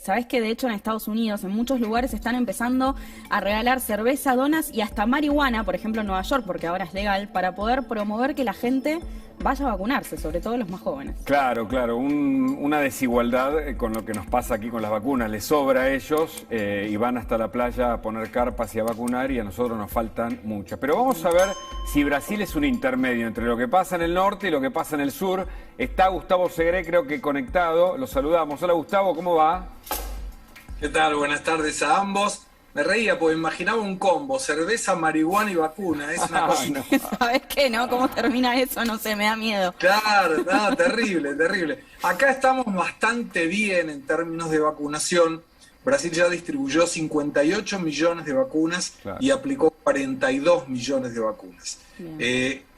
sabés que de hecho en Estados Unidos, en muchos lugares están empezando a regalar cerveza, donas y hasta marihuana, por ejemplo en Nueva York, porque ahora es legal, para poder promover que la gente vaya a vacunarse, sobre todo los más jóvenes. Claro, claro, una desigualdad con lo que nos pasa aquí con las vacunas. Les sobra a ellos y van hasta la playa a poner carpas y a vacunar, y a nosotros nos faltan muchas. Pero vamos a ver si Brasil es un intermedio entre lo que pasa en el norte y lo que pasa en el sur. Está Gustavo Segre, creo que conectado. Lo saludamos. Hola Gustavo, ¿cómo va? ¿Qué tal? Buenas tardes a ambos. Me reía porque imaginaba un combo: cerveza, marihuana y vacuna. Es una cosa... No. ¿Sabés qué, no? ¿Cómo termina eso? No sé, me da miedo. Claro, no, terrible, terrible. Acá estamos bastante bien en términos de vacunación. Brasil ya distribuyó 58 millones de vacunas, Claro, y aplicó 42 millones de vacunas.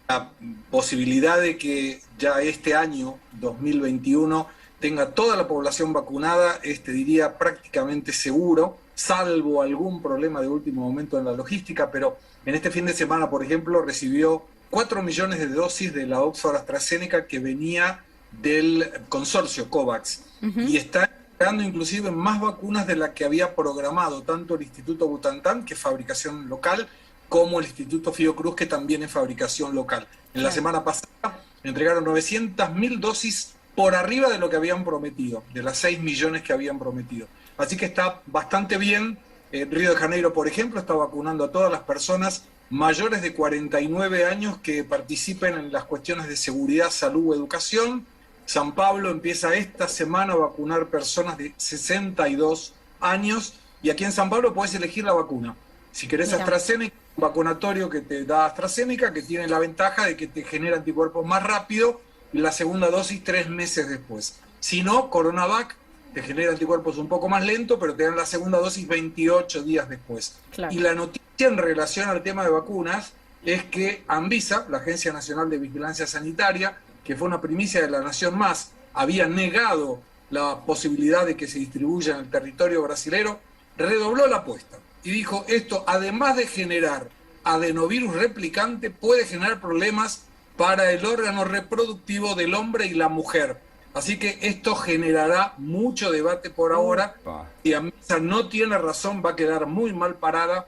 La posibilidad de que ya este año, 2021, tenga toda la población vacunada es, te diría, prácticamente seguro, salvo algún problema de último momento en la logística. Pero en este fin de semana, por ejemplo, recibió 4 millones de dosis de la Oxford AstraZeneca, que venía del consorcio COVAX, y está entregando inclusive más vacunas de las que había programado tanto el Instituto Butantan, que es fabricación local, como el Instituto Fiocruz, que también es fabricación local. En la semana pasada entregaron 900.000 dosis por arriba de lo que habían prometido, de las 6 millones que habían prometido. Así que está bastante bien. Río de Janeiro, por ejemplo, está vacunando a todas las personas mayores de 49 años que participen en las cuestiones de seguridad, salud o educación. San Pablo empieza esta semana a vacunar personas de 62 años, y aquí en San Pablo puedes elegir la vacuna. Si querés AstraZeneca, un vacunatorio que te da AstraZeneca, que tiene la ventaja de que te genera anticuerpos más rápido, y la segunda dosis 3 meses después. Si no, Coronavac te genera anticuerpos un poco más lento, pero te dan la segunda dosis 28 días después. Claro. Y la noticia en relación al tema de vacunas es que Anvisa, la Agencia Nacional de Vigilancia Sanitaria, que fue una primicia de La Nación Más, había negado la posibilidad de que se distribuya en el territorio brasilero, redobló la apuesta y dijo: esto, además de generar adenovirus replicante, puede generar problemas para el órgano reproductivo del hombre y la mujer. Así que esto generará mucho debate por ahora. Si Anvisa no tiene razón, va a quedar muy mal parada,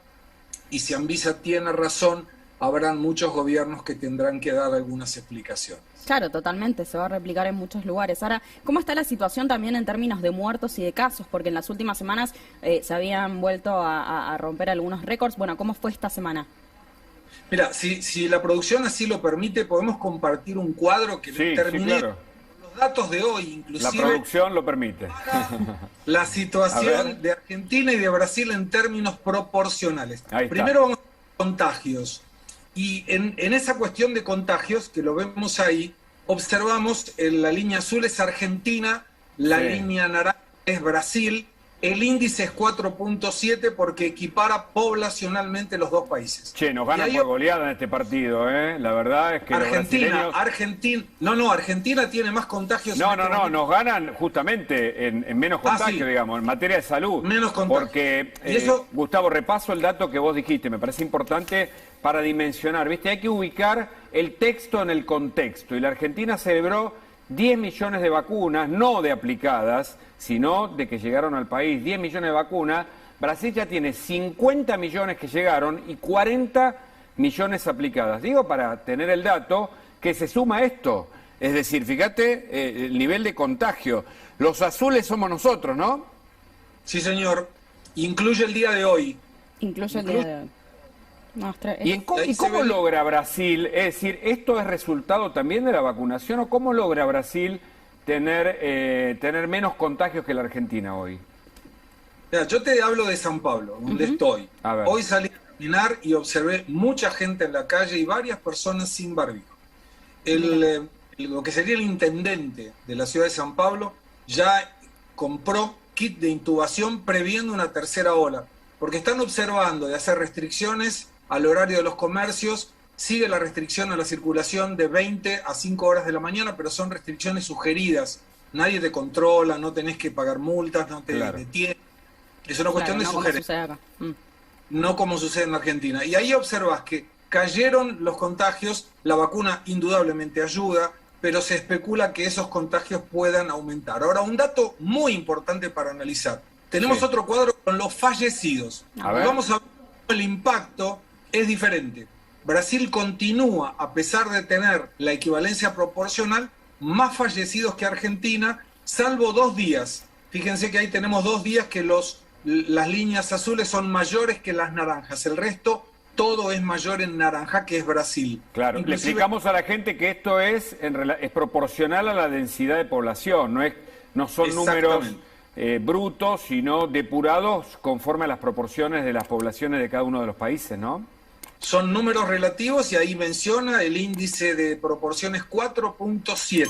y si Anvisa tiene razón, habrán muchos gobiernos que tendrán que dar algunas explicaciones. Claro, totalmente, se va a replicar en muchos lugares. Ahora, ¿cómo está la situación también en términos de muertos y de casos? Porque en las últimas semanas se habían vuelto a romper algunos récords. Bueno, ¿cómo fue esta semana? Mira, si la producción así lo permite, podemos compartir un cuadro que terminé. Sí, claro. Los datos de hoy, inclusive. La producción lo permite. La situación de Argentina y de Brasil en términos proporcionales. Ahí está. Primero vamos a contagios. Y en esa cuestión de contagios, que lo vemos ahí, observamos en la línea azul es Argentina, la línea naranja es Brasil, el índice es 4.7 porque equipara poblacionalmente los dos países. Che, nos ganan por goleada en este partido, ¿eh? La verdad es que Argentina tiene más contagios. No, nos ganan justamente en menos contagio, digamos, en materia de salud. Menos contagio. Porque, Gustavo, repaso el dato que vos dijiste, me parece importante para dimensionar, ¿viste? Hay que ubicar el texto en el contexto, y la Argentina celebró 10 millones de vacunas, no de aplicadas, sino de que llegaron al país, 10 millones de vacunas. Brasil ya tiene 50 millones que llegaron y 40 millones aplicadas. Digo, para tener el dato, que se suma esto. Es decir, fíjate el nivel de contagio. Los azules somos nosotros, ¿no? Sí, señor. Incluye el día de hoy. Incluye el día de hoy. ¿Y cómo logra Brasil? Es decir, ¿esto es resultado también de la vacunación, o cómo logra Brasil tener menos contagios que la Argentina hoy? Mira, yo te hablo de San Pablo, donde estoy. Hoy salí a caminar y observé mucha gente en la calle y varias personas sin barbijo. Lo que sería el intendente de la ciudad de San Pablo ya compró kit de intubación previendo una tercera ola, porque están observando de hacer restricciones al horario de los comercios. Sigue la restricción a la circulación de 20 a 5 horas de la mañana, pero son restricciones sugeridas. Nadie te controla, no tenés que pagar multas, no te detienen. Es una cuestión de sugerencia. No como sucede en Argentina. Y ahí observas que cayeron los contagios, la vacuna indudablemente ayuda, pero se especula que esos contagios puedan aumentar. Ahora, un dato muy importante para analizar. Tenemos otro cuadro con los fallecidos. Vamos a ver el impacto es diferente. Brasil continúa, a pesar de tener la equivalencia proporcional, más fallecidos que Argentina, salvo 2 días. Fíjense que ahí tenemos 2 días que las líneas azules son mayores que las naranjas. El resto, todo es mayor en naranja, que es Brasil. Claro, le explicamos a la gente que esto es proporcional a la densidad de población, no son números brutos, sino depurados conforme a las proporciones de las poblaciones de cada uno de los países, ¿no? Son números relativos y ahí menciona el índice de proporciones 4.7.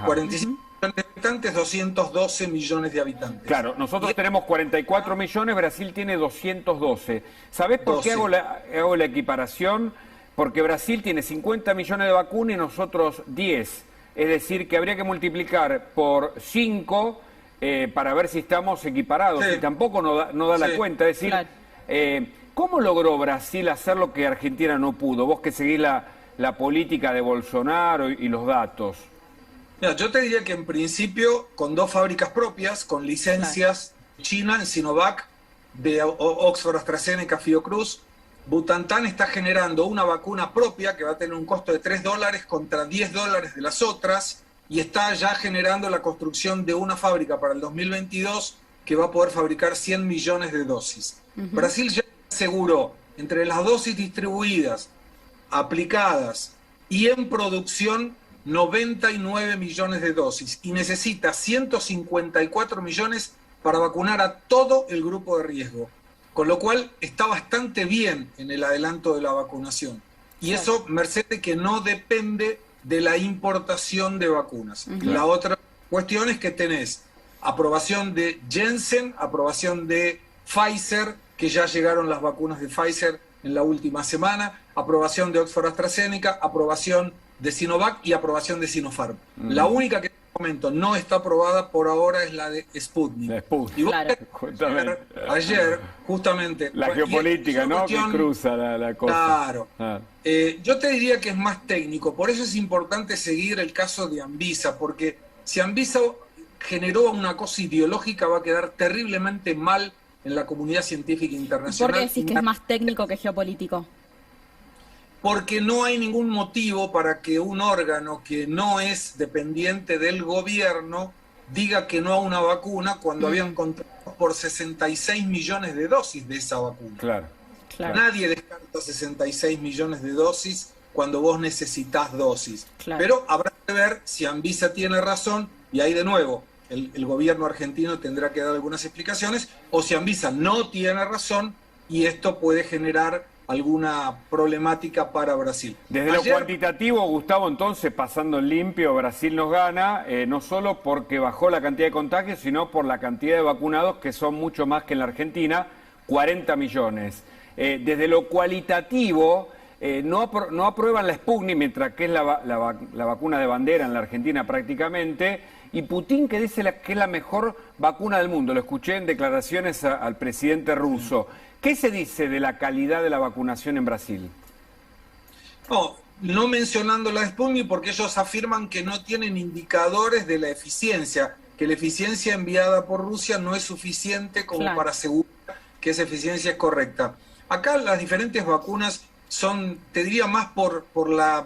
45 millones de habitantes, 212 millones de habitantes. Claro, nosotros tenemos 44 millones, Brasil tiene 212. ¿Sabés por qué hago la equiparación? Porque Brasil tiene 50 millones de vacunas y nosotros 10. Es decir, que habría que multiplicar por 5 para ver si estamos equiparados. Y tampoco no da la cuenta. Es decir, ¿cómo logró Brasil hacer lo que Argentina no pudo? Vos que seguís la política de Bolsonaro y los datos. Mira, yo te diría que en principio con 2 fábricas propias, con licencias de China, en Sinovac, de Oxford AstraZeneca, Fiocruz, Butantan está generando una vacuna propia que va a tener un costo de $3 contra $10 de las otras, y está ya generando la construcción de una fábrica para el 2022 que va a poder fabricar 100 millones de dosis. Brasil ya aseguró entre las dosis distribuidas, aplicadas y en producción 99 millones de dosis y necesita 154 millones para vacunar a todo el grupo de riesgo, con lo cual está bastante bien en el adelanto de la vacunación. Y eso merced de que no depende de la importación de vacunas. La otra cuestión es que tenés aprobación de Janssen, aprobación de Pfizer, que ya llegaron las vacunas de Pfizer en la última semana, aprobación de Oxford AstraZeneca, aprobación de Sinovac y aprobación de Sinopharm. La única que en este momento no está aprobada por ahora es la de Sputnik. Y vos ayer, justamente... La geopolítica, ¿no? Que cruza la cosa. Claro. Yo te diría que es más técnico, por eso es importante seguir el caso de Anvisa, porque si Anvisa generó una cosa ideológica va a quedar terriblemente mal en la comunidad científica internacional. ¿Por qué decís que es más técnico que geopolítico? Porque no hay ningún motivo para que un órgano que no es dependiente del gobierno diga que no a una vacuna cuando habían contratado por 66 millones de dosis de esa vacuna. Claro. Nadie descarta 66 millones de dosis cuando vos necesitas dosis. Pero habrá que ver si Anvisa tiene razón, y ahí de nuevo el gobierno argentino tendrá que dar algunas explicaciones, o si Anvisa no tiene razón y esto puede generar alguna problemática para Brasil. Desde lo cuantitativo, Gustavo, entonces, pasando en limpio, Brasil nos gana, no solo porque bajó la cantidad de contagios, sino por la cantidad de vacunados, que son mucho más que en la Argentina, 40 millones. Desde lo cualitativo, no aprueban la Sputnik, mientras que es la vacuna de bandera en la Argentina prácticamente, y Putin que dice que es la mejor vacuna del mundo. Lo escuché en declaraciones al presidente ruso. ¿Qué se dice de la calidad de la vacunación en Brasil? No mencionando la Sputnik porque ellos afirman que no tienen indicadores de la eficiencia, que la eficiencia enviada por Rusia no es suficiente como para asegurar que esa eficiencia es correcta. Acá las diferentes vacunas son, te diría, más por la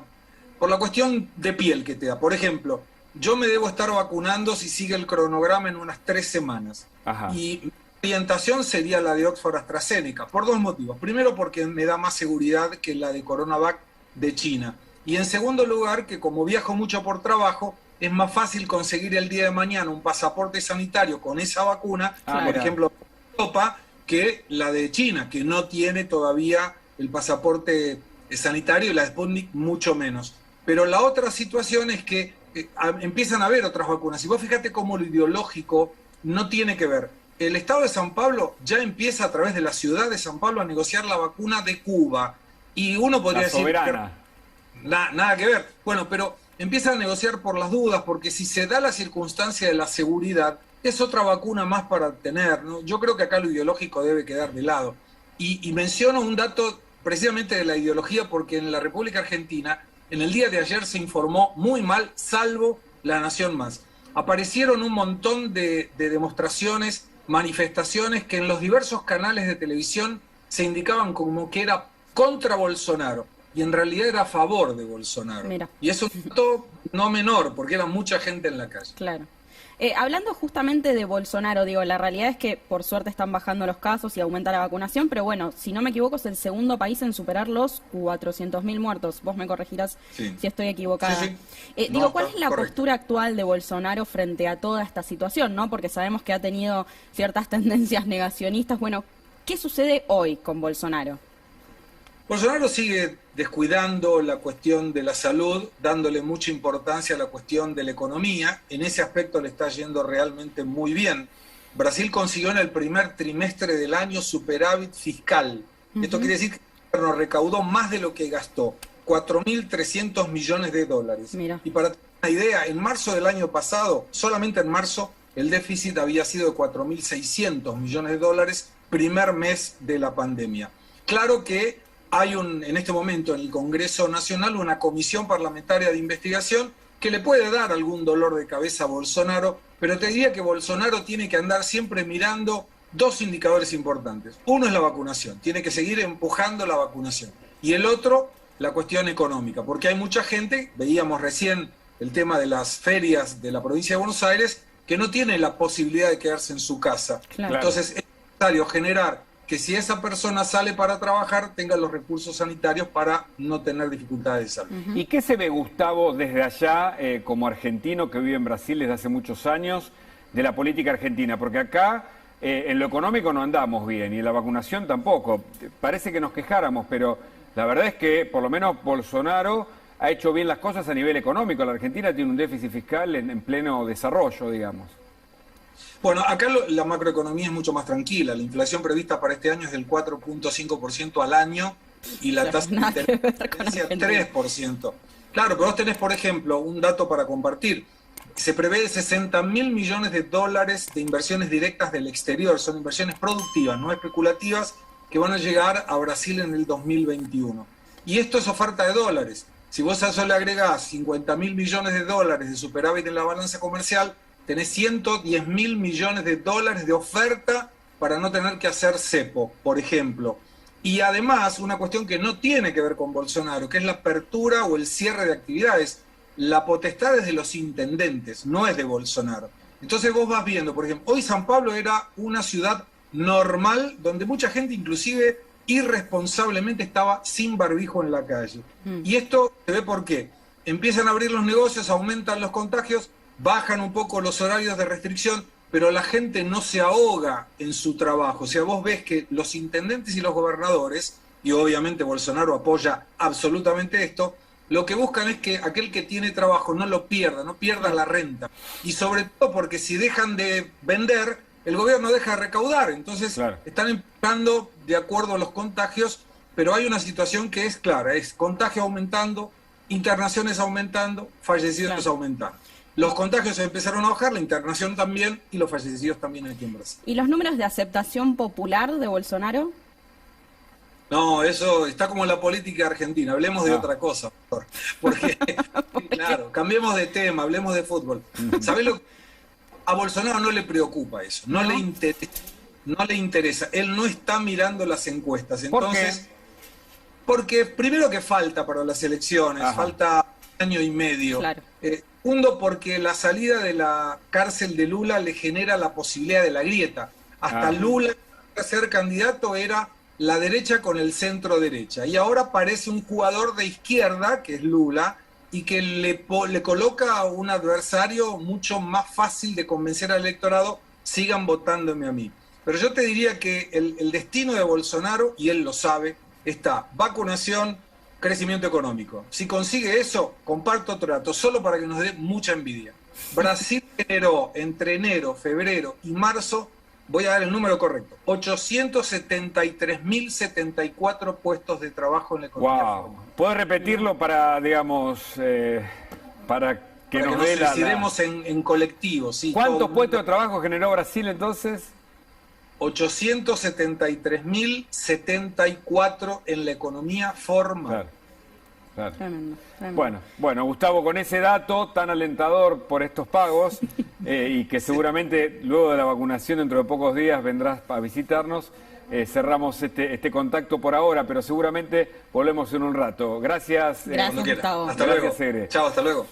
cuestión de piel que te da. Por ejemplo, yo me debo estar vacunando, si sigue el cronograma, en unas 3 semanas. Y mi orientación sería la de Oxford AstraZeneca, por 2 motivos. Primero, porque me da más seguridad que la de CoronaVac de China. Y en segundo lugar, que como viajo mucho por trabajo, es más fácil conseguir el día de mañana un pasaporte sanitario con esa vacuna, por ejemplo, Europa, que la de China, que no tiene todavía el pasaporte sanitario, y la de Sputnik mucho menos. Pero la otra situación es que empiezan a haber otras vacunas. Y vos fíjate cómo lo ideológico no tiene que ver. El Estado de San Pablo ya empieza a través de la ciudad de San Pablo a negociar la vacuna de Cuba. Y uno podría decir... Nada que ver. Bueno, pero empiezan a negociar por las dudas, porque si se da la circunstancia de la seguridad, es otra vacuna más para tener, ¿no? Yo creo que acá lo ideológico debe quedar de lado. Y menciono un dato precisamente de la ideología, porque en la República Argentina En el día de ayer se informó muy mal, salvo La Nación Más. Aparecieron un montón de demostraciones, manifestaciones que en los diversos canales de televisión se indicaban como que era contra Bolsonaro y en realidad era a favor de Bolsonaro. Mira. Y es un dato no menor, porque era mucha gente en la calle. Claro. Hablando justamente de Bolsonaro, digo, la realidad es que por suerte están bajando los casos y aumenta la vacunación, pero bueno, si no me equivoco es el segundo país en superar los 400.000 muertos. Vos me corregirás si estoy equivocada. Sí, sí. Digo, ¿cuál es la correcto. postura actual de Bolsonaro frente a toda esta situación, ¿no? Porque sabemos que ha tenido ciertas tendencias negacionistas. Bueno, ¿qué sucede hoy con Bolsonaro? Bolsonaro sigue descuidando la cuestión de la salud, dándole mucha importancia a la cuestión de la economía. En ese aspecto le está yendo realmente muy bien. Brasil consiguió en el primer trimestre del año superávit fiscal. Esto quiere decir que el gobierno recaudó más de lo que gastó, 4.300 millones de dólares. Mira. Y para tener una idea, en marzo del año pasado, solamente en marzo, el déficit había sido de 4.600 millones de dólares, primer mes de la pandemia. Claro que hay en este momento en el Congreso Nacional una comisión parlamentaria de investigación que le puede dar algún dolor de cabeza a Bolsonaro, pero te diría que Bolsonaro tiene que andar siempre mirando dos indicadores importantes. Uno es la vacunación, tiene que seguir empujando la vacunación. Y el otro, la cuestión económica, porque hay mucha gente, veíamos recién el tema de las ferias de la provincia de Buenos Aires, que no tiene la posibilidad de quedarse en su casa. Claro. Entonces es necesario generar que si esa persona sale para trabajar, tenga los recursos sanitarios para no tener dificultades de salud. ¿Y qué se ve, Gustavo, desde allá, como argentino que vive en Brasil desde hace muchos años, de la política argentina? Porque acá en lo económico no andamos bien y en la vacunación tampoco. Parece que nos quejáramos, pero la verdad es que por lo menos Bolsonaro ha hecho bien las cosas a nivel económico. La Argentina tiene un déficit fiscal en pleno desarrollo, digamos. Bueno, acá la macroeconomía es mucho más tranquila. La inflación prevista para este año es del 4.5% al año y la tasa de interés es 3%. Claro, pero vos tenés, por ejemplo, un dato para compartir. Se prevé 60.000 millones de dólares de inversiones directas del exterior. Son inversiones productivas, no especulativas, que van a llegar a Brasil en el 2021. Y esto es oferta de dólares. Si vos a eso le agregás 50.000 millones de dólares de superávit en la balanza comercial, tenés 110.000 millones de dólares de oferta para no tener que hacer cepo, por ejemplo. Y además, una cuestión que no tiene que ver con Bolsonaro, que es la apertura o el cierre de actividades. La potestad es de los intendentes, no es de Bolsonaro. Entonces vos vas viendo, por ejemplo, hoy San Pablo era una ciudad normal, donde mucha gente inclusive irresponsablemente estaba sin barbijo en la calle. Y esto se ve por qué. Empiezan a abrir los negocios, aumentan los contagios, bajan un poco los horarios de restricción, pero la gente no se ahoga en su trabajo. O sea, vos ves que los intendentes y los gobernadores, y obviamente Bolsonaro apoya absolutamente esto, lo que buscan es que aquel que tiene trabajo no lo pierda, no pierda la renta. Y sobre todo porque si dejan de vender, el gobierno deja de recaudar. Entonces están empujando de acuerdo a los contagios, pero hay una situación que es clara, es contagio aumentando, internaciones aumentando, fallecidos aumentando. Los contagios empezaron a bajar, la internación también, y los fallecidos también aquí en Brasil. ¿Y los números de aceptación popular de Bolsonaro? No, eso está como la política argentina. Hablemos de otra cosa, por favor. Porque, claro, cambiemos de tema, hablemos de fútbol. ¿Sabés lo que? A Bolsonaro no le preocupa eso, no le interesa. Él no está mirando las encuestas. Entonces, ¿por qué? Porque primero que falta para las elecciones, falta un año y medio. Claro. Segundo, porque la salida de la cárcel de Lula le genera la posibilidad de la grieta. Hasta Lula, para ser candidato, era la derecha con el centro derecha. Y ahora parece un jugador de izquierda, que es Lula, y que le coloca a un adversario mucho más fácil de convencer al electorado, sigan votándome a mí. Pero yo te diría que el destino de Bolsonaro, y él lo sabe, está vacunación, crecimiento económico. Si consigue eso, comparto otro dato, solo para que nos dé mucha envidia. Brasil generó entre enero, febrero y marzo, voy a dar el número correcto, 873.074 puestos de trabajo en la economía. Wow. ¿Puedes repetirlo para, digamos, para que nos dé la... suicidemos en colectivo? Sí, ¿Cuántos puestos de trabajo generó Brasil entonces? 873.074 en la economía formal. Claro. Claro. Tremendo, tremendo. Bueno, Gustavo, con ese dato tan alentador por estos pagos y que seguramente luego de la vacunación dentro de pocos días vendrás a visitarnos, cerramos este contacto por ahora, pero seguramente volvemos en un rato. Gracias. Gracias, Gustavo. Hasta luego. Segre. Chao, hasta luego.